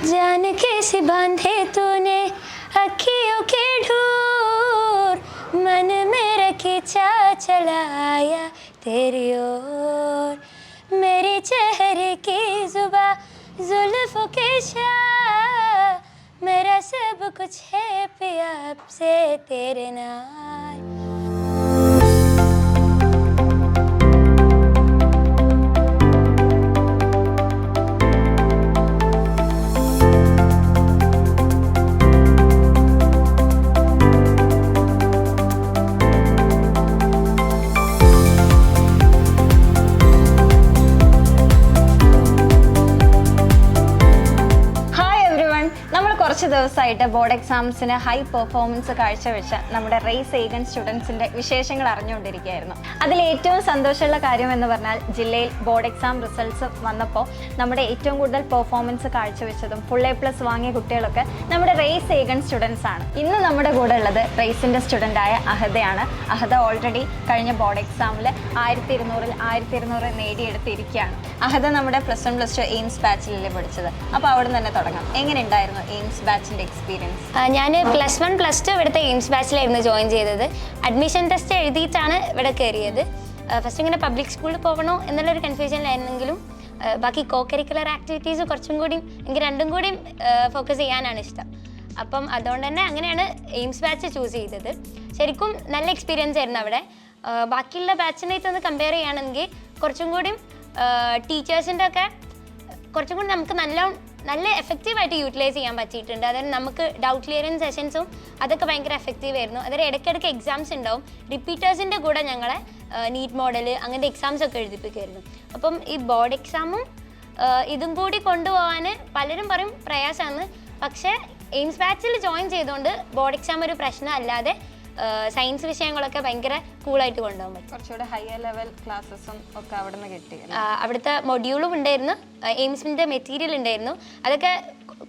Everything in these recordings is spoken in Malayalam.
जान कैसे बांधे तूने अखियों के ढूर, मन मेरा खींचा चलाया तेरी ओर, मेरे चेहरे की जुबा जुल्फों के शाह, मेरा सब कुछ है पिया अब से तेरे नाल. കുറച്ച് ദിവസമായിട്ട് ബോർഡ് എക്സാംസിന് ഹൈ പെർഫോമൻസ് കാഴ്ചവെച്ച നമ്മുടെ റേസ് ഏഗൻ സ്റ്റുഡൻസിന്റെ വിശേഷങ്ങൾ അറിഞ്ഞുകൊണ്ടിരിക്കുകയായിരുന്നു. അതിൽ ഏറ്റവും സന്തോഷമുള്ള കാര്യം എന്ന് പറഞ്ഞാൽ ജില്ലയിൽ ബോർഡ് എക്സാം റിസൾട്ട്സ് വന്നപ്പോൾ നമ്മുടെ ഏറ്റവും കൂടുതൽ പെർഫോമൻസ് കാഴ്ചവെച്ചതും ഫുൾ A+ വാങ്ങിയ കുട്ടികളൊക്കെ നമ്മുടെ റേസ് ഏഗൻ സ്റ്റുഡൻസ് ആണ്. ഇന്ന് നമ്മുടെ കൂടെ ഉള്ളത് റേസിന്റെ സ്റ്റുഡൻ്റായ അഹദയാണ്. അഹദ ഓൾറെഡി കഴിഞ്ഞ ബോർഡ് എക്സാമിൽ 1200-ൽ 1200 നേടിയെടുത്തിരിക്കുകയാണ്. അഹദ നമ്മുടെ +1 +2 എയിംസ് ബാച്ചിലല്ലേ പഠിച്ചത്. അപ്പോൾ അവിടെ തന്നെ തുടങ്ങാം. എങ്ങനെ ഉണ്ടായിരുന്നു എയിംസ് ബാച്ചിന്റെ എക്സ്പീരിയൻസ്? ഞാൻ +1 +2 ഇവിടുത്തെ എയിംസ് ബാച്ചിലായിരുന്നു ജോയിൻ ചെയ്തത്. അഡ്മിഷൻ ടെസ്റ്റ് എഴുതിയിട്ടാണ് ഇവിടെ കയറിയത്. ഫസ്റ്റ് ഇങ്ങനെ പബ്ലിക് സ്കൂളിൽ പോകണോ എന്നുള്ളൊരു കൺഫ്യൂഷനിലായിരുന്നെങ്കിലും ബാക്കി കോ കരിക്കുലർ ആക്ടിവിറ്റീസ് കുറച്ചും കൂടി എനിക്ക് രണ്ടും കൂടി ഫോക്കസ് ചെയ്യാനാണ് ഇഷ്ടം. അപ്പം അതുകൊണ്ട് തന്നെ അങ്ങനെയാണ് എയിംസ് ബാച്ച് ചൂസ് ചെയ്തത്. ശരിക്കും നല്ല എക്സ്പീരിയൻസ് ആയിരുന്നു അവിടെ. ബാക്കിയുള്ള ബാച്ചിനായിട്ട് ഒന്ന് കമ്പയർ ചെയ്യുകയാണെങ്കിൽ കുറച്ചും കൂടി ടീച്ചേഴ്സിൻ്റെ ഒക്കെ കുറച്ചും കൂടി നമുക്ക് നല്ല എഫക്റ്റീവായിട്ട് യൂട്ടിലൈസ് ചെയ്യാൻ പറ്റിയിട്ടുണ്ട്. അതായത് നമുക്ക് ഡൗട്ട് ക്ലിയറിങ് സെഷൻസും അതൊക്കെ ഭയങ്കര എഫക്റ്റീവ് ആയിരുന്നു. അതായത് ഇടയ്ക്കിടയ്ക്ക് എക്സാംസ് ഉണ്ടാവും. റിപ്പീറ്റേഴ്സിൻ്റെ കൂടെ ഞങ്ങളെ നീറ്റ് മോഡൽ അങ്ങനത്തെ എക്സാംസ് ഒക്കെ എഴുതിപ്പിക്കുമായിരുന്നു. അപ്പം ഈ ബോർഡ് എക്സാമും ഇതും കൂടി കൊണ്ടുപോകാൻ പലരും പറയും പ്രയാസമാണ്. പക്ഷേ എയിംസ് ബാച്ചിൽ ജോയിൻ ചെയ്തുകൊണ്ട് ബോർഡ് എക്സാം ഒരു പ്രശ്നം അല്ലാതെ സയൻസ് വിഷയങ്ങളൊക്കെ ഭയങ്കര കൂളായിട്ട് കൊണ്ടുപോകാൻ പറ്റും. കുറച്ചുകൂടെ ഹയർ ലെവൽ ക്ലാസ്സസും ഒക്കെ അവിടെ നിന്ന് കിട്ടി. അവിടുത്തെ മൊഡ്യൂളും ഉണ്ടായിരുന്നു, എയിംസിൻ്റെ മെറ്റീരിയൽ ഉണ്ടായിരുന്നു. അതൊക്കെ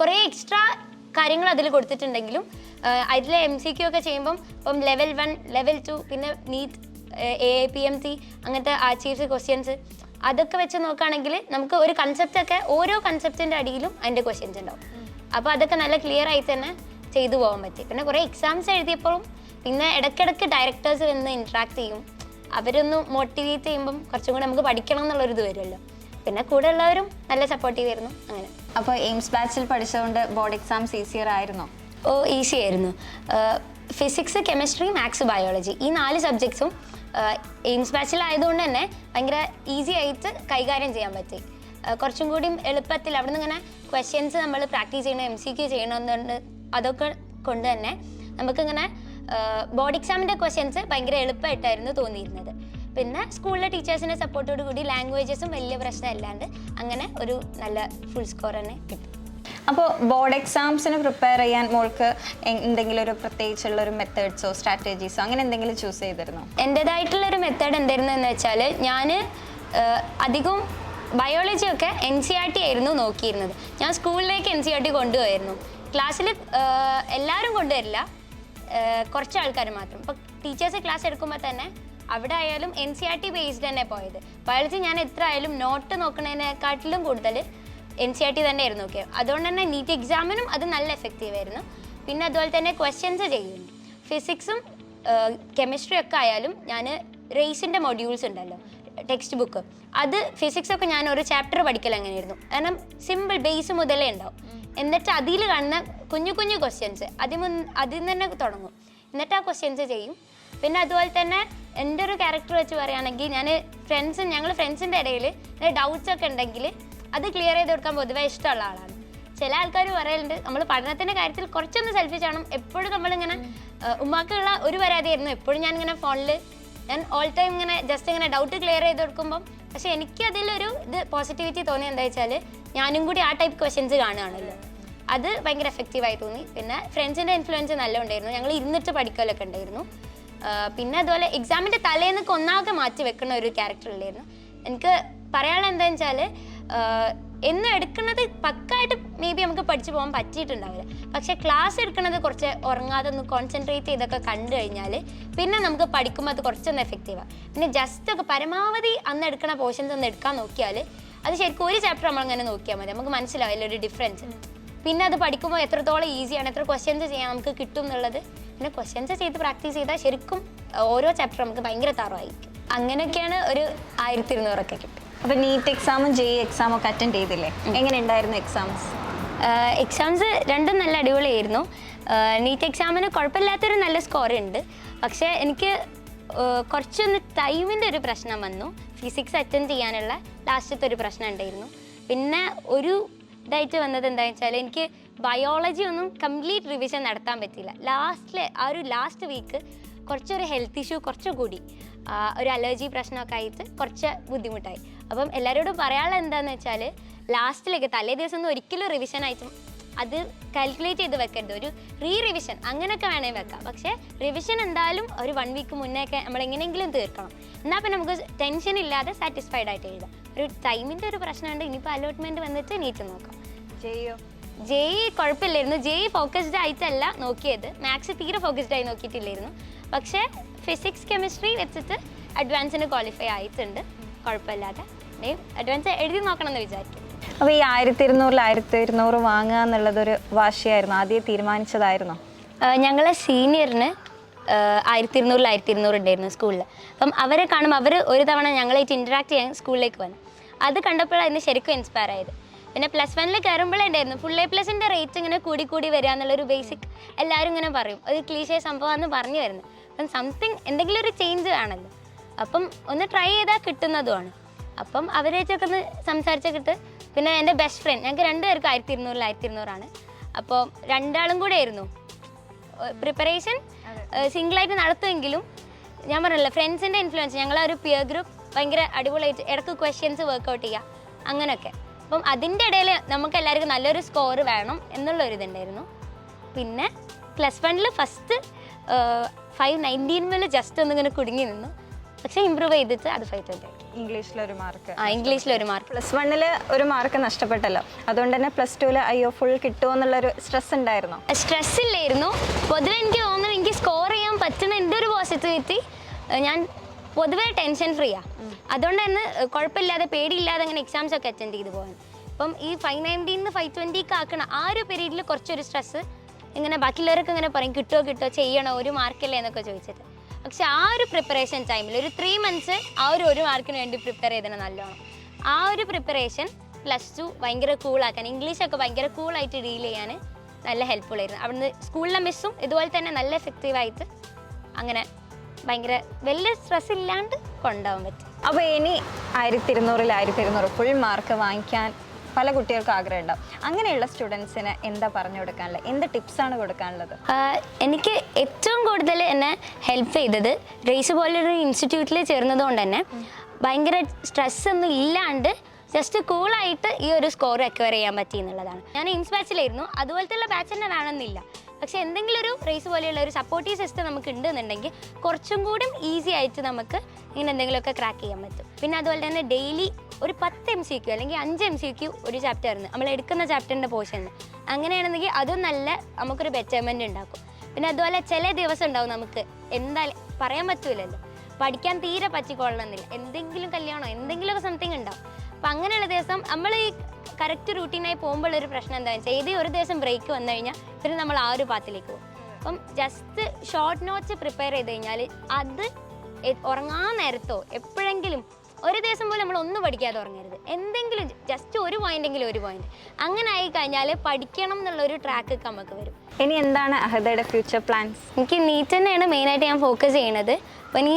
കുറേ എക്സ്ട്രാ കാര്യങ്ങൾ അതിൽ കൊടുത്തിട്ടുണ്ടെങ്കിലും അതിൽ MCQ ഒക്കെ ചെയ്യുമ്പം ഇപ്പം ലെവൽ 1, ലെവൽ 2, പിന്നെ നീറ്റ് AIPMC അങ്ങനത്തെ ആർച്ചീവ്സ് ക്വസ്റ്റ്യൻസ് അതൊക്കെ വെച്ച് നോക്കുകയാണെങ്കിൽ നമുക്ക് ഒരു കൺസെപ്റ്റൊക്കെ ഓരോ കൺസെപ്റ്റിൻ്റെ അടിയിലും അതിൻ്റെ ക്വസ്റ്റ്യൻസ് ഉണ്ടാവും. അപ്പോൾ അതൊക്കെ നല്ല ക്ലിയർ ആയിട്ട് തന്നെ ചെയ്തു പോകാൻ പറ്റി. പിന്നെ കുറേ എക്സാംസ് എഴുതിയപ്പോഴും പിന്നെ ഇടയ്ക്കിടയ്ക്ക് ഡയറക്ടേഴ്സ് വന്ന് ഇൻട്രാക്ട് ചെയ്യും. അവരൊന്ന് മോട്ടിവേറ്റ് ചെയ്യുമ്പം കുറച്ചും കൂടി നമുക്ക് പഠിക്കണം എന്നുള്ളൊരിത് വരുമല്ലോ. പിന്നെ കൂടെ ഉള്ളവരും നല്ല സപ്പോർട്ടീവ് ആയിരുന്നു. അങ്ങനെ. അപ്പോൾ എയിംസ് ബാച്ചിൽ പഠിച്ചതുകൊണ്ട് ബോർഡ് എക്സാംസ് ഈസിയർ ആയിരുന്നോ? ഈസി ആയിരുന്നു. ഫിസിക്സ്, കെമിസ്ട്രി, മാത്സ്, ബയോളജി ഈ 4 സബ്ജക്ട്സും എയിംസ് ബാച്ചിലായതുകൊണ്ട് തന്നെ ഭയങ്കര ഈസി ആയിട്ട് കൈകാര്യം ചെയ്യാൻ പറ്റി. കുറച്ചും കൂടി എളുപ്പത്തിൽ അവിടെ നിന്ന് ഇങ്ങനെ ക്വസ്റ്റ്യൻസ് നമ്മൾ പ്രാക്ടീസ് ചെയ്യണം, MCQ ചെയ്യണമെന്നുണ്ട്. അതൊക്കെ കൊണ്ട് തന്നെ നമുക്കിങ്ങനെ ബോർഡ് എക്സാമിൻ്റെ ക്വസ്റ്റ്യൻസ് ഭയങ്കര എളുപ്പമായിട്ടായിരുന്നു തോന്നിയിരുന്നത്. പിന്നെ സ്കൂളിലെ ടീച്ചേഴ്സിൻ്റെ സപ്പോർട്ടോട് കൂടി ലാംഗ്വേജസും വലിയ പ്രശ്നമല്ലാണ്ട് അങ്ങനെ ഒരു നല്ല ഫുൾ സ്കോർ തന്നെ കിട്ടും. അപ്പോൾ ബോർഡ് എക്സാംസിന് പ്രിപ്പയർ ചെയ്യാൻ മോൾക്ക് എന്തെങ്കിലും ഒരു പ്രത്യേകിച്ചുള്ളൊരു മെത്തേഡ്സോ സ്ട്രാറ്റജീസോ അങ്ങനെ എന്തെങ്കിലും ചൂസ് ചെയ്തിരുന്നോ? എൻ്റേതായിട്ടുള്ളൊരു മെത്തേഡ് എന്തായിരുന്നു എന്ന് വെച്ചാൽ ഞാൻ അധികം ബയോളജിയൊക്കെ NCERT ആയിരുന്നു നോക്കിയിരുന്നത്. ഞാൻ സ്കൂളിലേക്ക് NCERT കൊണ്ടുപോയിരുന്നു. ക്ലാസ്സിൽ എല്ലാവരും കൊണ്ടുവരില്ല, കുറച്ച് ആൾക്കാർ മാത്രം. ഇപ്പോൾ ടീച്ചേഴ്സ് ക്ലാസ് എടുക്കുമ്പോൾ തന്നെ അവിടെ ആയാലും NCERT ബേസ്ഡ് തന്നെ പോയത്. ബയോളജി ഞാൻ എത്ര ആയാലും നോട്ട് നോക്കുന്നതിനെക്കാട്ടിലും കൂടുതൽ NCERT തന്നെ ആയിരുന്നു നോക്കിയത്. അതുകൊണ്ട് തന്നെ നീറ്റ് എക്സാമിനും അത് നല്ല എഫക്റ്റീവ് ആയിരുന്നു. പിന്നെ അതുപോലെ തന്നെ ക്വസ്റ്റ്യൻസ് ചെയ്യുന്നു. ഫിസിക്സും കെമിസ്ട്രി ഒക്കെ ആയാലും ഞാൻ റേസിൻ്റെ മൊഡ്യൂൾസ് ഉണ്ടല്ലോ, ടെക്സ്റ്റ് ബുക്ക്, അത് ഫിസിക്സൊക്കെ ഞാൻ ഒരു ചാപ്റ്റർ പഠിക്കൽ അങ്ങനെയായിരുന്നു. കാരണം സിമ്പിൾ ബേസ് മുതലേ ഉണ്ടാവും. എന്നിട്ട് അതിൽ കാണുന്ന കുഞ്ഞു കുഞ്ഞു ക്വസ്റ്റ്യൻസ് അതിൽ നിന്ന് തന്നെ തുടങ്ങും. എന്നിട്ട് ആ ക്വസ്റ്റ്യൻസ് ചെയ്യും. പിന്നെ അതുപോലെ തന്നെ എൻ്റെ ഒരു ക്യാരക്ടർ വെച്ച് പറയുകയാണെങ്കിൽ ഞങ്ങൾ ഫ്രണ്ട്സിൻ്റെ ഇടയിൽ ഡൗട്ട്സ് ഒക്കെ ഉണ്ടെങ്കിൽ അത് ക്ലിയർ ചെയ്ത് കൊടുക്കാൻ പൊതുവെ ഇഷ്ടമുള്ള ആളാണ്. ചില ആൾക്കാർ പറയലുണ്ട് നമ്മൾ പഠനത്തിൻ്റെ കാര്യത്തിൽ കുറച്ചൊന്ന് സെൽഫിഷ് ആണ്. എപ്പോഴും നമ്മളിങ്ങനെ ഉമ്മാക്കുള്ള ഒരു പരാതിയായിരുന്നു എപ്പോഴും ഞാനിങ്ങനെ ഫോണിൽ ഞാൻ ഓൾ ടൈം ഇങ്ങനെ ജസ്റ്റ് ഇങ്ങനെ ഡൗട്ട് ക്ലിയർ ചെയ്ത് കൊടുക്കുമ്പം. പക്ഷേ എനിക്ക് അതിലൊരു പോസിറ്റിവിറ്റി തോന്നി. എന്താ വെച്ചാൽ ഞാനും കൂടി ആ ടൈപ്പ് ക്വസ്റ്റ്യൻസ് കാണുകയാണല്ലോ, അത് ഭയങ്കര എഫക്റ്റീവായി തോന്നി. പിന്നെ ഫ്രണ്ട്സിൻ്റെ ഇൻഫ്ലുവൻസ് നല്ല ഉണ്ടായിരുന്നു. ഞങ്ങൾ ഇരുന്നിട്ട് പഠിക്കലൊക്കെ ഉണ്ടായിരുന്നു. പിന്നെ അതുപോലെ എക്സാമിൻ്റെ തലേന്ന് ഒന്നാകെ മാറ്റി വെക്കുന്ന ഒരു ക്യാരക്ടർ ഉണ്ടായിരുന്നു. എനിക്ക് പറയാനുള്ള എന്താണെന്ന് വെച്ചാൽ എന്നും എടുക്കുന്നത് പക്കായിട്ട് മേ ബി നമുക്ക് പഠിച്ചു പോകാൻ പറ്റിയിട്ടുണ്ടാവില്ല. പക്ഷേ ക്ലാസ് എടുക്കുന്നത് കുറച്ച് ഉറങ്ങാതെ ഒന്ന് കോൺസെൻട്രേറ്റ് ചെയ്തൊക്കെ കണ്ടു കഴിഞ്ഞാൽ പിന്നെ നമുക്ക് പഠിക്കുമ്പോൾ അത് കുറച്ചൊന്ന് എഫക്റ്റീവാണ്. പിന്നെ ജസ്റ്റ് ഒക്കെ പരമാവധി അന്ന് എടുക്കുന്ന പോർഷൻസ് ഒന്ന് എടുക്കാൻ നോക്കിയാൽ അത് ശരിക്കും ഒരു ചാപ്റ്റർ നമ്മളങ്ങനെ നോക്കിയാൽ മതി, നമുക്ക് മനസ്സിലാവില്ല ഒരു ഡിഫറൻസ്. പിന്നെ അത് പഠിക്കുമ്പോൾ എത്രത്തോളം ഈസിയാണ്, എത്ര ക്വസ്റ്റ്യൻസ് ചെയ്യാൻ നമുക്ക് കിട്ടും എന്നുള്ളത്. പിന്നെ ക്വസ്റ്റ്യൻസ് ചെയ്ത് പ്രാക്ടീസ് ചെയ്താൽ ശരിക്കും ഓരോ ചാപ്റ്റർ നമുക്ക് ഭയങ്കര തറവായിരിക്കും. അങ്ങനെയൊക്കെയാണ് ഒരു 1200 കിട്ടും. അപ്പോൾ നീറ്റ് എക്സാമും JEE എക്സാമും ഒക്കെ അറ്റൻഡ് ചെയ്തില്ലേ? എങ്ങനെ ഉണ്ടായിരുന്നു എക്സാംസ്? എക്സാംസ് രണ്ടും നല്ല അടിപൊളിയായിരുന്നു. നീറ്റ് എക്സാമിന് കുഴപ്പമില്ലാത്തൊരു നല്ല സ്കോർ ഉണ്ട്. പക്ഷേ എനിക്ക് കുറച്ചൊന്ന് ടൈമിൻ്റെ ഒരു പ്രശ്നം വന്നു. ഫിസിക്സ് അറ്റൻഡ് ചെയ്യാനുള്ള ലാസ്റ്റത്തെ ഒരു പ്രശ്നം ഉണ്ടായിരുന്നു. പിന്നെ ഒരു ഇതായിട്ട് വന്നത് എന്താണെന്ന് വെച്ചാൽ എനിക്ക് ബയോളജി ഒന്നും കംപ്ലീറ്റ് റിവിഷൻ നടത്താൻ പറ്റിയില്ല. ലാസ്റ്റ് വീക്ക് കുറച്ചൊരു ഹെൽത്ത് ഇഷ്യൂ കുറച്ചുകൂടി, ഒരു അലർജി പ്രശ്നമൊക്കെ ആയിട്ട് കുറച്ച് ബുദ്ധിമുട്ടായി. അപ്പം എല്ലാവരോടും പറയാനുള്ളത് എന്താണെന്ന് വെച്ചാൽ ലാസ്റ്റിലേക്ക് തലേ ദിവസം ഒന്നും ഒരിക്കലും റിവിഷൻ ആയിട്ടും അത് കാൽക്കുലേറ്റ് ചെയ്ത് വെക്കരുത്. ഒരു റിവിഷൻ അങ്ങനെയൊക്കെ വേണമെങ്കിൽ വെക്കാം. പക്ഷേ റിവിഷൻ എന്തായാലും ഒരു 1 വീക്ക് മുന്നേ ഒക്കെ നമ്മൾ എങ്ങനെയെങ്കിലും തീർക്കണം. എന്നാൽ പിന്നെ നമുക്ക് ടെൻഷൻ ഇല്ലാതെ സാറ്റിസ്ഫൈഡ് ആയിട്ട് എഴുതാം. ഒരു ടൈമിൻ്റെ ഒരു പ്രശ്നമുണ്ട്. ഇനിയിപ്പോൾ അലോട്ട്മെൻറ്റ് വന്നിട്ട് നീറ്റ് നോക്കാം. JEE കുഴപ്പമില്ലായിരുന്നു. JEE ഫോക്കസ്ഡ് ആയിട്ടല്ല നോക്കിയത്. മാത്സ് തീരെ ഫോക്കസ്ഡ് ആയി നോക്കിയിട്ടില്ലായിരുന്നു. പക്ഷേ ഫിസിക്സ് കെമിസ്ട്രി വെച്ചിട്ട് അഡ്വാൻസിന് ക്വാളിഫൈ ആയിട്ടുണ്ട് കുഴപ്പമില്ലാതെ. അഡ്വാൻസ് എഴുതി നോക്കണം എന്ന് വിചാരിക്കും. അപ്പോൾ ഈ 1200 വാങ്ങുക എന്നുള്ളതൊരു വാശിയായിരുന്നു, ആദ്യം തീരുമാനിച്ചതായിരുന്നോ? ഞങ്ങളെ സീനിയറിന് 1200 ഉണ്ടായിരുന്നു സ്കൂളിൽ. അപ്പം അവരെ കാണുമ്പോൾ അവർ ഒരു തവണ ഞങ്ങളായിട്ട് ഇൻറ്ററാക്ട് ചെയ്യാൻ സ്കൂളിലേക്ക് വന്നു. അത് കണ്ടപ്പോഴാണ് അതിന് ശരിക്കും ഇൻസ്പയർ ആയത്. പിന്നെ +1 കയറുമ്പോഴേ ഉണ്ടായിരുന്നു ഫുൾ A+ൻ്റെ റേറ്റ് ഇങ്ങനെ കൂടി വരിക എന്നുള്ളൊരു ബേസിക് എല്ലാവരും ഇങ്ങനെ പറയും. ഒരു ക്ലീഷേ സംഭവമാണെന്ന് പറഞ്ഞു വരുന്നത്. അപ്പം സംതിങ് എന്തെങ്കിലും ഒരു ചേഞ്ച് വേണമല്ലോ. അപ്പം ഒന്ന് ട്രൈ ചെയ്താൽ കിട്ടുന്നതുമാണ്. അപ്പം അവരായിട്ടൊക്കെ ഒന്ന് സംസാരിച്ചിട്ട് പിന്നെ എൻ്റെ ബെസ്റ്റ് ഫ്രണ്ട്, ഞങ്ങൾക്ക് 2 പേർക്കും 1200 അപ്പോൾ 2 ആളും കൂടെ ആയിരുന്നു പ്രിപ്പറേഷൻ. സിംഗിളായിട്ട് നടത്തുമെങ്കിലും ഞാൻ പറഞ്ഞില്ല, ഫ്രണ്ട്സിൻ്റെ ഇൻഫ്ലുവൻസ്, ഞങ്ങളെ ഒരു പിയർ ഗ്രൂപ്പ് ഭയങ്കര അടിപൊളിയായിട്ട് ഇടയ്ക്ക് ക്വസ്റ്റ്യൻസ് വർക്കൗട്ട് ചെയ്യുക അങ്ങനെയൊക്കെ. അപ്പം അതിൻ്റെ ഇടയിൽ നമുക്ക് എല്ലാവർക്കും നല്ലൊരു സ്കോർ വേണം എന്നുള്ളൊരിതുണ്ടായിരുന്നു. പിന്നെ +1 ഫസ്റ്റ് 519 ജസ്റ്റ് ഒന്നിങ്ങനെ കുടുങ്ങി നിന്നു. പക്ഷേ ഇമ്പ്രൂവ് ചെയ്തിട്ട് അത് 520. ഇംഗ്ലീഷിലൊരു മാർക്ക്. ഇംഗ്ലീഷിലൊരു മാർക്ക്. +1 ഒരു മാർക്ക് നഷ്ടപ്പെട്ടല്ലോ, അതുകൊണ്ട് തന്നെ +2 അയ്യോ ഫുൾ കിട്ടുമോ എന്നുള്ളൊരു സ്ട്രെസ് ഉണ്ടായിരുന്നോ? സ്ട്രെസ് ഇല്ലായിരുന്നു. പൊതുവെ എനിക്ക് തോന്നുന്നു എനിക്ക് സ്കോർ ചെയ്യാൻ പറ്റുന്ന എൻ്റെ ഒരു പോസിറ്റിവിറ്റി, ഞാൻ പൊതുവേ ടെൻഷൻ ഫ്രീയാണ്. അതുകൊണ്ട് തന്നെ കുഴപ്പമില്ലാതെ പേടിയില്ലാതെ അങ്ങനെ എക്സാംസ് ഒക്കെ അറ്റൻഡ് ചെയ്ത് പോകാൻ. അപ്പം ഈ 519 520 ആക്കണ ആ ഒരു പീരീഡിൽ കുറച്ചൊരു സ്ട്രെസ് ഇങ്ങനെ ബാക്കിയുള്ളവരൊക്കെ ഇങ്ങനെ പറയും കിട്ടുമോ ചെയ്യണോ, ഒരു മാർക്കല്ലേ എന്നൊക്കെ ചോദിച്ചിട്ട്. പക്ഷെ ആ ഒരു പ്രിപ്പറേഷൻ ടൈമിൽ ഒരു 3 months ആ ഒരു മാർക്കിന് വേണ്ടി പ്രിപ്പയർ ചെയ്തത് നല്ലോണം. ആ ഒരു പ്രിപ്പറേഷൻ +2 ഭയങ്കര കൂളാക്കാൻ, ഇംഗ്ലീഷൊക്കെ ഭയങ്കര കൂളായിട്ട് ഡീൽ ചെയ്യാൻ നല്ല ഹെൽപ്ഫുൾ ആയിരുന്നു. അവിടുന്ന് സ്കൂളിലെ മിസ്സും ഇതുപോലെ തന്നെ നല്ല എഫക്റ്റീവായിട്ട് അങ്ങനെ ഭയങ്കര വലിയ സ്ട്രെസ് ഇല്ലാണ്ട് കൊണ്ടുപോകാൻ പറ്റും. അപ്പോൾ ഇനി 1200 ഫുൾ മാർക്ക് വാങ്ങിക്കാൻ പല കുട്ടികൾക്കും ആഗ്രഹം ഉണ്ടാവും. അങ്ങനെയുള്ള സ്റ്റുഡൻസിന് എന്താ പറഞ്ഞു കൊടുക്കാനുള്ളത്, എന്ത് ടിപ്സാണ് കൊടുക്കാനുള്ളത്? എനിക്ക് ഏറ്റവും കൂടുതൽ എന്നെ ഹെൽപ്പ് ചെയ്തത് റേസ് പോലൊരു ഇൻസ്റ്റിറ്റ്യൂട്ടിൽ ചേർന്നതുകൊണ്ട് തന്നെ ഭയങ്കര സ്ട്രെസ് ഒന്നും ഇല്ലാണ്ട് ജസ്റ്റ് കൂളായിട്ട് ഈ ഒരു സ്കോർ അക്വയർ ചെയ്യാൻ പറ്റി എന്നുള്ളതാണ്. ഞാൻ ഇൻസ് ബാച്ചിലായിരുന്നു, അതുപോലത്തെ ബാച്ച് തന്നെ വേണമെന്നില്ല. പക്ഷേ എന്തെങ്കിലും ഒരു റേസ് പോലെയുള്ള ഒരു സപ്പോർട്ടീവ് സിസ്റ്റം നമുക്ക് ഉണ്ടെന്നുണ്ടെങ്കിൽ കുറച്ചും കൂടി ഈസി ആയിട്ട് നമുക്ക് ഇങ്ങനെ എന്തെങ്കിലുമൊക്കെ ക്രാക്ക് ചെയ്യാൻ പറ്റും. പിന്നെ അതുപോലെ തന്നെ ഡെയിലി ഒരു 10 MCQ അല്ലെങ്കിൽ 5 MCQ ഒരു ചാപ്റ്ററിന് നമ്മൾ എടുക്കുന്ന ചാപ്റ്ററിൻ്റെ പോർഷന് അങ്ങനെയാണെന്നെങ്കിൽ അതും നല്ല നമുക്കൊരു ബെറ്റർമെൻറ്റ് ഉണ്ടാക്കും. പിന്നെ അതുപോലെ ചില ദിവസം ഉണ്ടാവും നമുക്ക് എന്തായാലും പറയാൻ പറ്റൂലല്ലോ, പഠിക്കാൻ തീരെ പറ്റിക്കൊള്ളണമെന്നില്ല, എന്തെങ്കിലും കല്യാണമോ എന്തെങ്കിലുമൊക്കെ സംതിങ് ഉണ്ടാവും. അപ്പം അങ്ങനെയുള്ള ദിവസം നമ്മൾ ഈ കറക്റ്റ് റൂട്ടീനായി പോകുമ്പോഴൊരു പ്രശ്നം എന്താണെന്ന് വെച്ചാൽ ഏത് ഒരു ദിവസം ബ്രേക്ക് വന്നു കഴിഞ്ഞാൽ പിന്നെ നമ്മൾ ആ ഒരു പാത്തിലേക്ക് പോകും. അപ്പം ജസ്റ്റ് ഷോർട്ട് നോട്ട്സ് പ്രിപ്പയർ ചെയ്ത് കഴിഞ്ഞാൽ അത് ഉറങ്ങാൻ നേരത്തോ എപ്പോഴെങ്കിലും ഒരു ദിവസം പോലും നമ്മൾ ഒന്നും പഠിക്കാതെ ഉറങ്ങരുത്. എന്തെങ്കിലും ജസ്റ്റ് ഒരു പോയിന്റ് അങ്ങനെ ആയി കഴിഞ്ഞാൽ പഠിക്കണം എന്നുള്ളൊരു ട്രാക്ക് നമുക്ക് വരും. ഇനി എന്താണ് അഹദയുടെ ഫ്യൂച്ചർ പ്ലാൻസ്? എനിക്ക് നീറ്റ് തന്നെയാണ് മെയിനായിട്ട് ഞാൻ ഫോക്കസ് ചെയ്യണത്. അപ്പോൾ ഇനി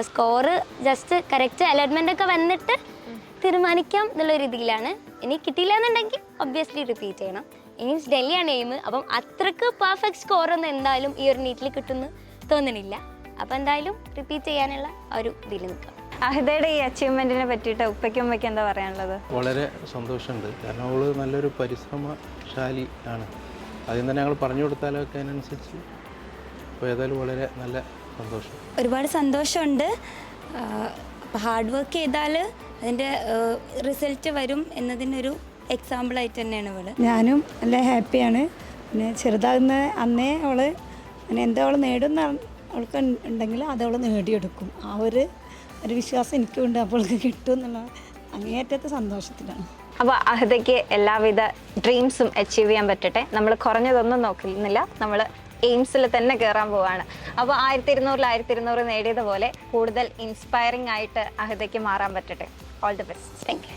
സ്കോറ് ജസ്റ്റ് കറക്റ്റ് അലോട്ട്മെൻ്റ് ഒക്കെ വന്നിട്ട് തീരുമാനിക്കാം എന്നുള്ള രീതിയിലാണ്. ഇനി കിട്ടിയില്ല എന്നുണ്ടെങ്കിൽ ഒബ്വിയസ്ലി റിപ്പീറ്റ് ചെയ്യണം. ഇനി ഡൽഹിയാണ് എയിം. അപ്പം അത്രക്ക് പെർഫെക്റ്റ് സ്കോറൊന്നും എന്തായാലും ഈ ഒരു നീറ്റിൽ കിട്ടുമെന്ന് തോന്നണില്ല. അപ്പം എന്തായാലും റിപ്പീറ്റ് ചെയ്യാനുള്ള ഒരു ഇതിൽ നിൽക്കാം. അഹദയുടെ ഈ അച്ചീവ്മെൻറ്റിനെ പറ്റിയിട്ട് ഉപ്പയ്ക്കും ഉമ്മയ്ക്കും എന്താ പറയാനുള്ളത്? വളരെ സന്തോഷമുണ്ട്. കാരണം അവൾ നല്ലൊരു പരിശ്രമശാലി ആണ്. ആദ്യം തന്നെ ഞങ്ങൾ പറഞ്ഞു കൊടുത്താലൊക്കെ അതിനനുസരിച്ച് അപ്പോൾ ഏതായാലും വളരെ നല്ല സന്തോഷം. ഒരുപാട് സന്തോഷമുണ്ട്. അപ്പോൾ ഹാർഡ് വർക്ക് ചെയ്താൽ അതിൻ്റെ റിസൾട്ട് വരും എന്നതിനൊരു എക്സാമ്പിളായിട്ട് തന്നെയാണ് ഇവൾ. ഞാനും നല്ല ഹാപ്പിയാണ്. പിന്നെ ചെറുതാകുന്ന അന്നേ അവൾ അങ്ങനെ എന്താ അവൾ നേടുന്ന അവൾക്ക് ഉണ്ടെങ്കിൽ അത് അവൾ നേടിയെടുക്കും. ആ ഒരു വിശ്വാസം എനിക്കുണ്ട്. അപ്പോൾ അവൾക്ക് കിട്ടും എന്നുള്ള അങ്ങേയറ്റത്തെ സന്തോഷത്തിലാണ്. അപ്പോൾ അഹദയ്ക്ക് എല്ലാവിധ ഡ്രീംസും അച്ചീവ് ചെയ്യാൻ പറ്റട്ടെ. നമ്മൾ കുറഞ്ഞതൊന്നും നോക്കുന്നില്ല, നമ്മൾ എയിംസിൽ തന്നെ കയറാൻ പോവാണ്. അപ്പോൾ 1200 നേടിയതുപോലെ കൂടുതൽ ഇൻസ്പയറിംഗ് ആയിട്ട് അഹദയ്ക്ക് മാറാൻ പറ്റട്ടെ. All the best. Thank U.